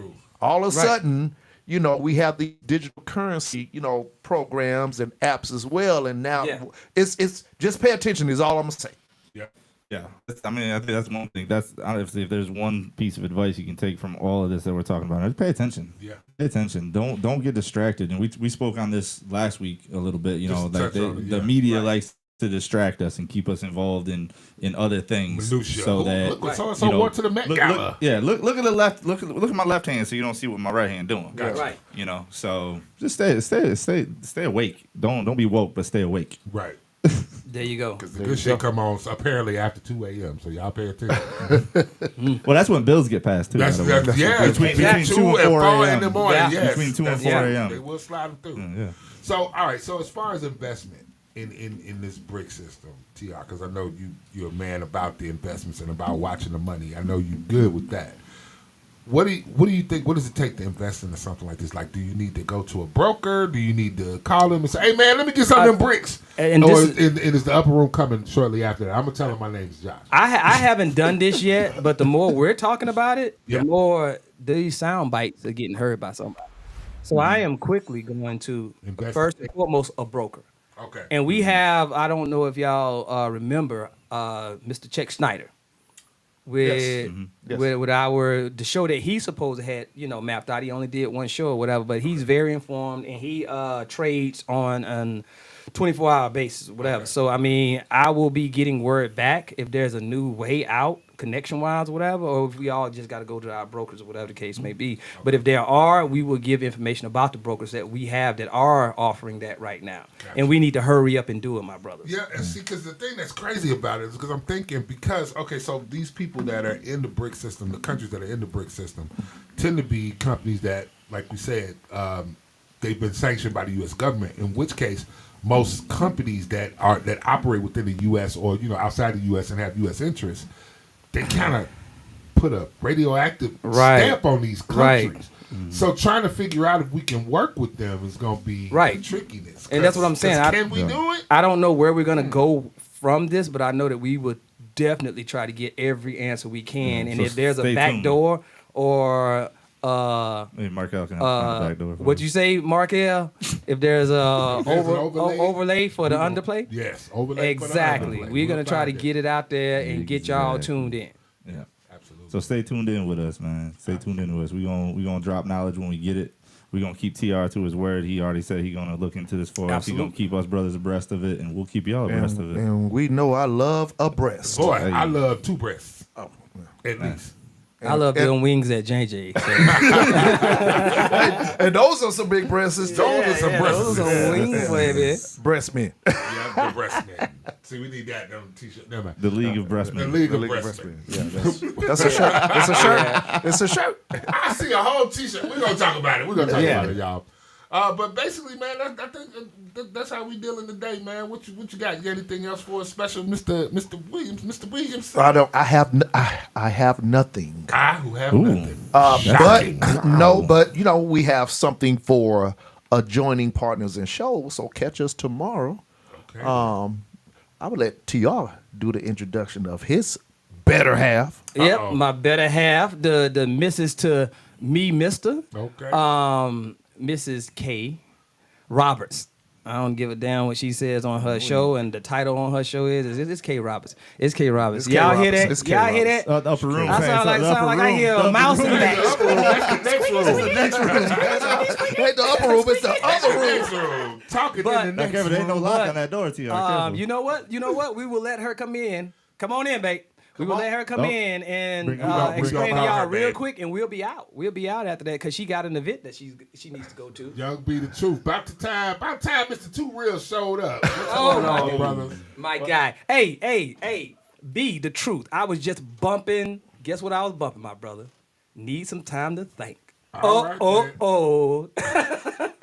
All of a sudden, we have the digital currency, programs and apps as well. And now it's just pay attention is all I'm gonna say. Yeah, I mean, I think that's one thing. That's honestly, if there's one piece of advice you can take from all of this that we're talking about, just pay attention. Yeah, pay attention. Don't get distracted. And we spoke on this last week a little bit. Like the media likes to distract us and keep us involved in other things. Minutia. So that look what so-and-so went to the Met Gala. Look at the left. Look at my left hand, so you don't see what my right hand doing. Gotcha. Right. So just stay awake. Don't be woke, but stay awake. Right. There you go. Because the good shit come on apparently after 2 a.m. So y'all pay attention. Well, that's when bills get passed too. That's between 2 and 4 4 in the morning. Yeah. Yes, Between 2 and that's 4 right. a.m. They will slide them through. Yeah. So all right. So as far as investment in this brick system, TR, because I know you're a man about the investments and about watching the money. I know you're good with that. What do you think? What does it take to invest into something like this? Like, do you need to go to a broker? Do you need to call them and say, "Hey, man, let me get some of them bricks"? And is the upper room coming shortly after that? I'm gonna tell them my name's Josh. I haven't done this yet, but the more we're talking about it, Yeah. the more these sound bites are getting heard by somebody. So I am quickly going to Invest. first and foremost a broker. Okay. And we have, I don't know if y'all remember Mr. Check Schneider. With the show that he's supposed to had, mapped out. He only did one show or whatever, but he's very informed and he trades on an 24-hour basis, whatever. Okay. So I mean, I will be getting word back if there's a new way out, connection-wise, whatever, or if we all just got to go to our brokers or whatever the case may be. But if there are, we will give information about the brokers that we have that are offering that right now. Gotcha. And we need to hurry up and do it, my brothers. Yeah, and see, because the thing that's crazy about it is because I'm thinking so these people that are in the brick system, the countries that are in the brick system, tend to be companies that, like we said, they've been sanctioned by the U.S. government. In which case, most companies that operate within the U.S. or outside the U.S. and have U.S. interests, they kind of put a radioactive stamp on these countries. Right. So trying to figure out if we can work with them is going to be the trickiness. And that's what I'm saying. Can we do it? I don't know where we're going to go from this, but I know that we would definitely try to get every answer we can. And So if there's a stay back tuned. door or Maybe Markel can have the back door. what you say, Markel? If there's a There's an overlay for the underplay, Yes, overlay. exactly. We're gonna try to get it out there and get y'all tuned in. Yeah. Absolutely. So stay tuned in with us, man. Stay tuned in with us. We gonna drop knowledge when we get it. We're gonna keep TR to his word. He already said he's gonna look into this for us. He's gonna keep us brothers abreast of it, and we'll keep y'all abreast of it. And we know I love a breast. Boy, I love 2 breasts. At least. I love them wings at JJ. So. And those are some big breasts. Those are some breasts. Those are wings, baby. Breast men. Yeah, the breast man. See, we need that on the t-shirt. Never mind. The League of Breast The Men. League of Breast Men. Yeah, that's a shirt. It's a shirt. It's a shirt. I see a whole t-shirt. We're going to talk about it. We're going to talk about it, y'all. But basically, man, I think that's how we dealing today, man. What you got? You got anything else for us special, Mr. Williams? Mr. Williams? I have nothing. I who have nothing. But we have something for adjoining partners and shows. So catch us tomorrow. Okay. I would let TR do the introduction of his better half. Yep, my better half, the Mrs. to me, Mister. Okay. Mrs. K. Roberts. I don't give a damn what she says on her show, and the title on her show is it's K. Roberts. It's K. Roberts. It's K. Y'all Roberts. hear that? It's K. Y'all hear Roberts. that? The upper room. I sound like I hear a mouse in the back. That's the next room. The next room. Ain't the upper room, it's the other room. Next room. Talking But- in the next Careful, there ain't no room. lock on that door, TR. Careful. You know what? We will let her come in. Come on in, babe. We will let her come in and Bring up explain to her, y'all real baby. quick, and we'll be out. We'll be out after that because she got an event that she needs to go to. Young be the truth. About time Mr. Two Real showed up. What's Oh, going on, brother? My guy. Hey, be the truth. I was just bumping. Guess what I was bumping, my brother? Need some time to think. All right, then. Oh.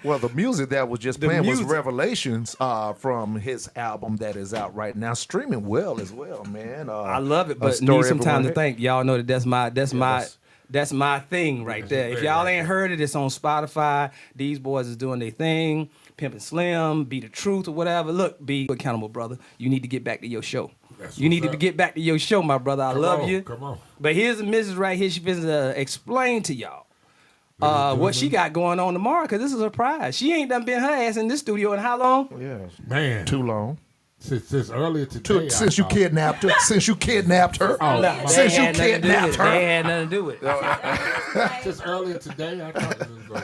Well, the music that was just The playing was music. Revelations from his album that is out right now, streaming well as well, man. I love it, A but Story need some of a time to Woman. think. Y'all know that's my thing right there. If y'all ain't heard it, it's on Spotify. These boys is doing their thing. Pimpin' Slim, Be the Truth or whatever. Look, be accountable, brother. You need to get back to your show. That's You need what's to up. get back to your show, my brother. I love you. Come on. But here's the missus right here. She finna explain to y'all what she got going on tomorrow, because this is a surprise. She ain't done been her ass in this studio in how long? Yeah, Man. too long. Since earlier today. Since you kidnapped her. Since you kidnapped her. Oh, They Since you had nothing to do with kidnapped it. her. They had nothing to do with it. Since earlier today, I thought it was going.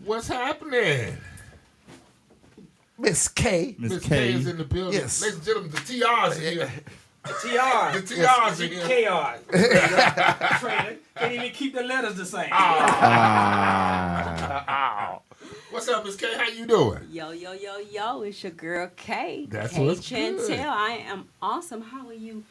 What's happening? Miss K. Miss K is in the building. Yes. Ladies and gentlemen, the TR's in here. TR. The TR's in here. KR. Trainer. Can't even keep the letters the same. What's up, Miss K? How you doing? Yo, it's your girl Kay. That's Kay what's good. Chantel. I am awesome. How are you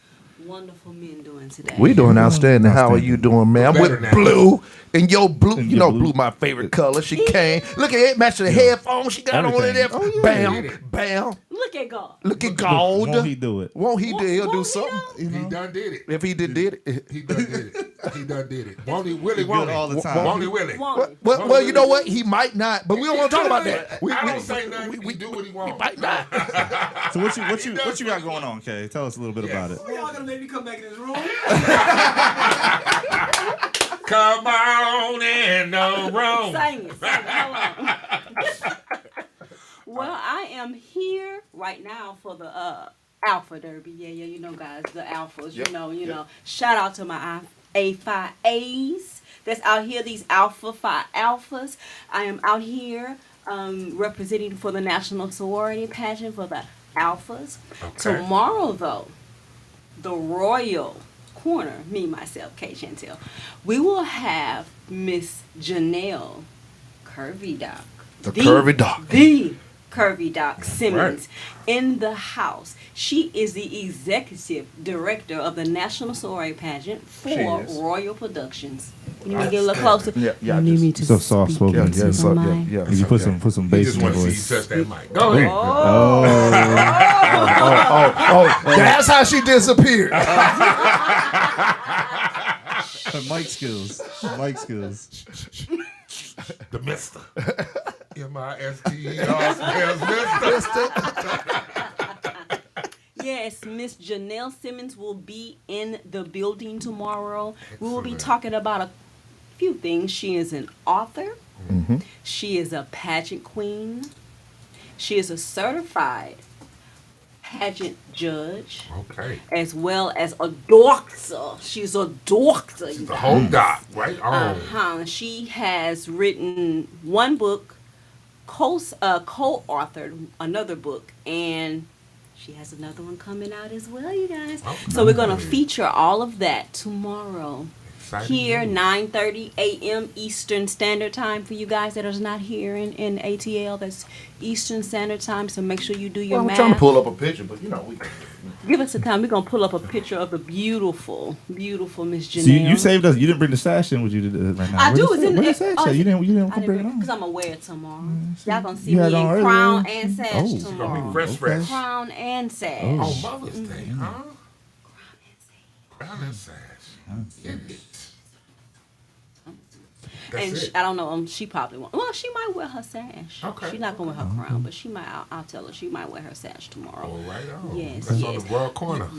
wonderful men doing today? We doing outstanding. How are you doing, man? I'm Better with now. Blue. And your blue, you know, blue. blue my favorite color. She came. Look at it, matching the headphones. She got on it. Everything. Oh, bam, bam. Look at God. Look at gold. Won't he do it? Won't he do? He'll do Won't he something. You know? He done did it. If he did it. He done did it. He done did it. Won't he? Willie, He won't good he? all the time. Won't he, Willie? Won't Well, you know what? He might not, but we don't want to talk about that. I don't say nothing. We do what he wants. might not. So what you got going on, Kay? Tell us a little bit about it. Y'all gonna make me come back in this room? Come on in the room. Sing it. Hold on. Well, I am here right now for the Alpha Derby. Yeah, you know, guys, the Alphas. You know. Shout out to my A5As that's out here. These Alpha 5 Alphas. I am out here representing for the National Sorority Pageant for the Alphas. Okay. Tomorrow, though, the Royal Corner, me, myself, Kay Chantel, we will have Miss Janelle Curvy Doc. The Curvy Doc. The Curvy Doc Simmons in the house. She is the executive director of the National Sorority Pageant for is. Royal Productions. You need to get a little closer. Yeah, you need me to So soft speak spoken. into the mic. yeah. You put some He bass just in your want to see voice. you touch that mic. Go ahead. Oh, that's how she disappeared. Her mic skills. Mic skills. The Mister. M-I-S-T-E-R spells Mister. Yes, Miss Janelle Simmons will be in the building tomorrow. We will be Excellent. talking about a few things. She is an author. She is a pageant queen. She is a certified pageant judge, Okay. as well as a doctor. She's a doctor. you The guys. whole doc, right? Oh. She has written one book, co-authored another book, and she has another one coming out as well, you guys. So we're gonna feature all of that tomorrow. Exciting Here, news. 9:30 a.m. Eastern Standard Time for you guys that are not here in ATL. That's Eastern Standard Time. So make sure you do your I'm math. trying to pull up a picture, but you know, we Give us a time. We're gonna pull up a picture of the beautiful, beautiful Miss Janelle. So you saved us. You didn't bring the stash in with you right now. I do. It's in Where the the stash oh, at? You didn't I bring it didn't on. because I'm gonna wear it tomorrow. Y'all gonna see You me had it on in earlier. crown and sash Oh. She Gonna tomorrow. be fresh. Crown and sash. Oh, Mother's Day, huh? Crown and sash. Get it. That's And it. I don't know. She probably won't. Well, she might wear her sash. Okay. She's not gonna wear her crown, but she might. I'll tell her she might wear her sash tomorrow. All right on. Yes, That's on yes. the Royal Corner.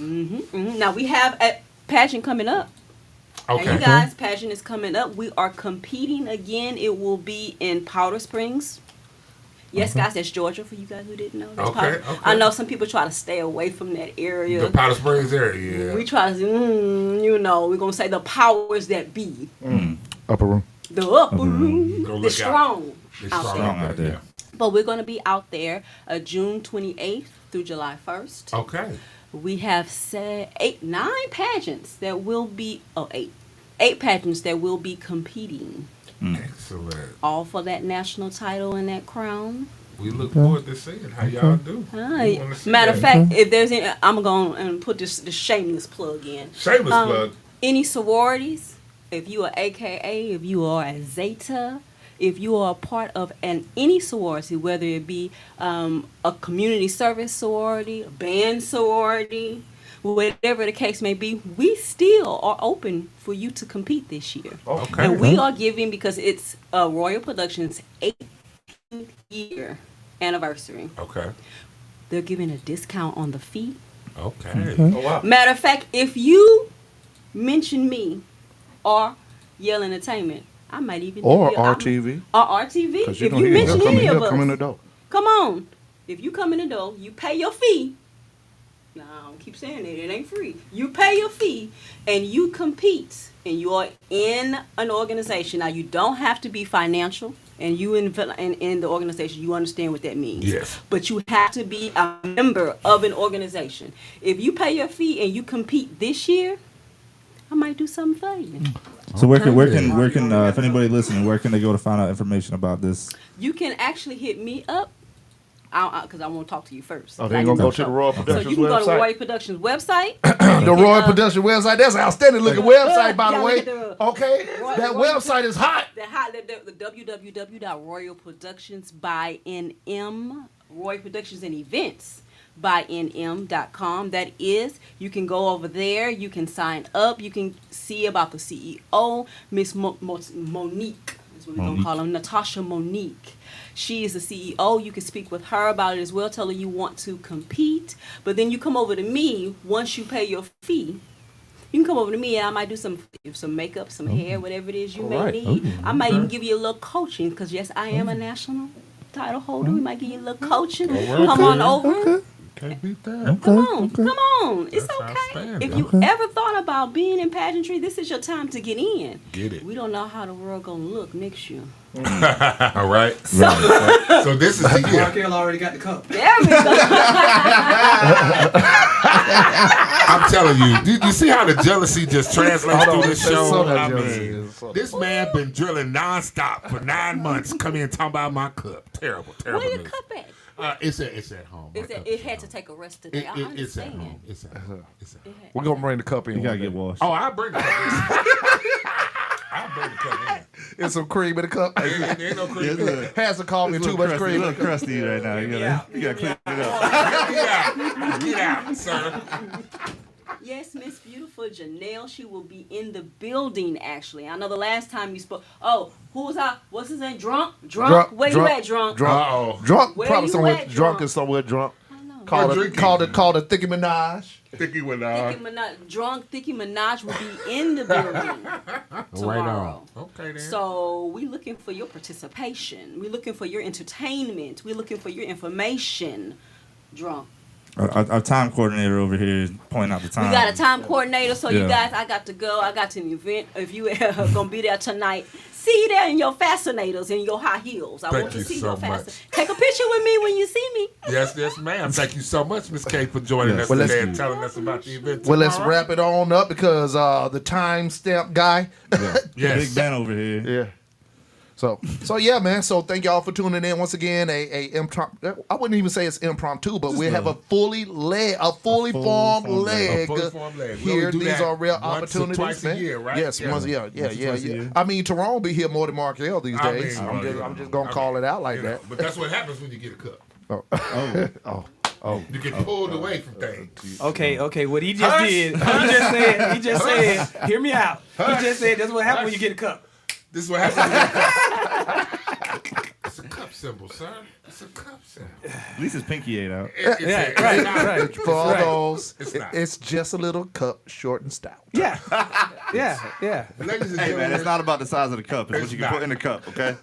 Now we have a pageant coming up. Okay. And you guys, pageant is coming up. We are competing again. It will be in Powder Springs. Yes, guys, that's Georgia for you guys who didn't know. That's Okay, Powder. okay. I know some people try to stay away from that area. The Powder Springs area, yeah. We try to, we're going to say the powers that be. upper room. The upper room. Go The look strong. It's out strong there. out there. But we're going to be out there June 28th through July 1st. Okay. We have 9 pageants that will be, eight pageants that will be competing. Excellent. All for that national title and that crown. We look forward to seeing how y'all do. Hi. Matter of fact, if there's any, I'm going to put this shameless plug in. Shameless plug. Any sororities, if you are AKA, if you are a Zeta, if you are a part of any sorority, whether it be a community service sorority, a band sorority, whatever the case may be, we still are open for you to compete this year. Okay. And we are giving, because it's Royal Productions' 18th year anniversary. Okay. They're giving a discount on the fee. Okay. Oh, wow. Matter of fact, if you mention me or Yale Entertainment, I might even Or give you, RTV. Or RTV. Because If you mention any of us, come in the door. come on. If you come in the door, you pay your fee. Now, I don't keep saying it ain't free. You pay your fee and you compete, and you are in an organization. Now, you don't have to be financial, and you in the organization, you understand what that means. Yes. But you have to be a member of an organization. If you pay your fee and you compete this year, I might do something for you. So where can if anybody listening, where can they go to find out information about this? You can actually hit me up, because I want to talk to you first. Oh, they ain't going to go to the Royal So Productions you can go to website? Royal Productions website. The Royal Productions website. That's an outstanding looking website, by the Yeah, way. look at the- Okay. Royal- That Royal- website is hot. The www.royalproductions by NM, Royal Productions and Events by NM.com. That is, you can go over there, you can sign up, you can see about the CEO, Miss Monique, is what we're going to call her, Natasha Monique. She is the CEO. You can speak with her about it as well, tell her you want to compete. But then you come over to me once you pay your fee. You can come over to me and I might do some makeup, some hair, whatever it is you may need. I might even give you a little coaching, because yes, I am a national title holder. We might give you a little coaching. Come on over. Can't beat that. Come on. It's That's okay. outstanding. If you ever thought about being in pageantry, this is your time to get in. Get it. We don't know how the world gonna look next year. All right. So this is the year. Raquel already got the cup. There we go. I'm telling you, you see how the jealousy just translates through this show? so much I jealousy. mean, this man been drilling nonstop for 9 months. Come in talking about my cup. Terrible Where your news. cup at? It's at home. My cup It is had at to home. take a rest today. I It's at understand. home. It's at home. We're going to bring the cup in. You gotta one get day. washed. Oh, I'll bring the cup in. I'll bring the cup in. And some cream in the cup. Ain't no cream. Has to call me too much cream. A little crusty right now. You gotta clean it up. Get out, sir. Yes, Miss Beautiful Janelle, she will be in the building, actually. I know the last time you spoke. Oh, who was I? What's his name? Drunk? Where you at, Drunk? Uh-oh. Drunk, Where probably you somewhere. at, Drunk drunk? is somewhere drunk. I don't know. Called drinking. it Thicky Minaj. Thicky went Drunk Thicky Minaj will be in the building tomorrow. Okay, then. So we looking for your participation. We looking for your entertainment. We looking for your information. Drunk. Our time coordinator over here is pointing out the time. We got a time coordinator, so you Yeah. guys, I got to go. I got to an event. If you are gonna be there tonight, see you there in your fascinators and your high heels. I Thank want to you see so your much. fascinators. Take a picture with me when you see me. Yes, ma'am. Thank you so much, Miss K, for joining us Well, let's- today and telling us about the event. Well, let's tomorrow. wrap it on up because the timestamp guy. Yes. Big Ben over here. Yeah. So yeah, man. So thank y'all for tuning in once again. A impromptu. I wouldn't even say it's impromptu, but we have a fully formed leg A fully formed leg. We here. only do These that are real once or opportunities, twice a man. year, right? Yes, Yeah. once, yeah. twice a year. I mean, Tyrone be here more than Markel these I days. mean, I'm just gonna call it out like that. But that's what happens when you get a cup. Oh. You get pulled away from things. Okay. What he just did, he just said, hear me out. He just said that's what happens when you get a cup. This is what happens when you get a cup. It's a cup symbol, sir. It's a cup symbol. At least his pinky ate out. It's Right. For all those, It's not. it's just a little cup, short and stout. Yeah. Ladies and Hey gentlemen, man, it's not about the size of the cup. It's It's what you not. can put in the cup. Okay.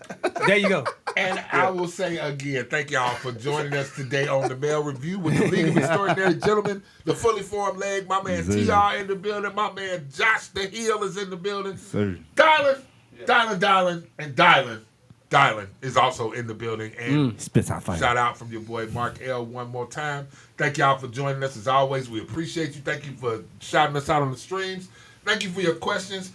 There you go. and I will say again, thank y'all for joining us today on the Mail Review with the League of Extraordinary Gentlemen, the fully formed leg, my man Yes, sir. TR in the building, my man Josh the Heel is in the building. Sir. Dialing. Dylan is also in the building. And Spits out fire. shout out from your boy Mark L. one more time. Thank y'all for joining us as always. We appreciate you. Thank you for shouting us out on the streams. Thank you for your questions.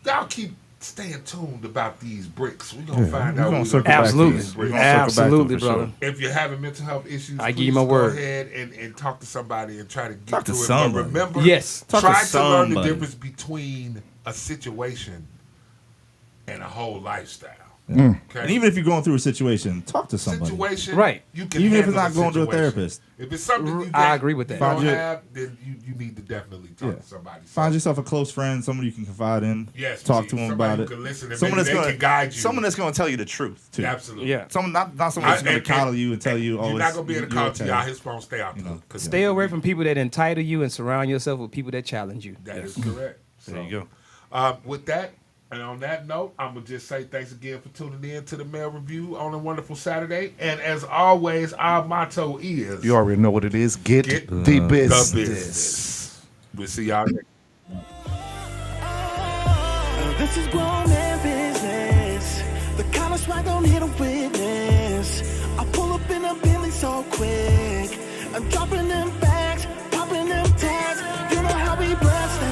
Y'all keep staying tuned about these bricks. We're going to find out. Absolutely. Absolutely, brother. Sure. If you're having mental health issues, I give you my word. Go ahead and talk to somebody and try to get Talk to through it. somebody. But remember, Yes. try to learn the difference between a situation and a whole lifestyle. Okay? And even if you're going through a situation, talk to somebody. Situation, Right. You can Even if it's handle not the going to a situation. therapist. If it's something I agree with that. you don't Find your- have, then you need to definitely talk to somebody. Find yourself a close friend, somebody you can confide in. Yes, talk please. to them Somebody about who it. can listen and someone maybe that's they gonna can guide you. Someone that's going to tell you the truth too. Absolutely. Yeah. Someone not someone that's going to coddle you and tell you. Oh, You're not gonna be in a you're call to okay. y'all. His phone stay out. Cause Stay away from people that entitle you and surround yourself with people that challenge you. That is correct. There you go. With that, and on that note, I'm going to just say thanks again for tuning in to the Mail Review on a wonderful Saturday. And as always, our motto is... You already know what it is. Get the business. We'll see y'all next This is grown man business. The collar swag don't hit a witness. I pull up in a Bentley so quick. I'm dropping them bags, popping them tags. You know how we blessed.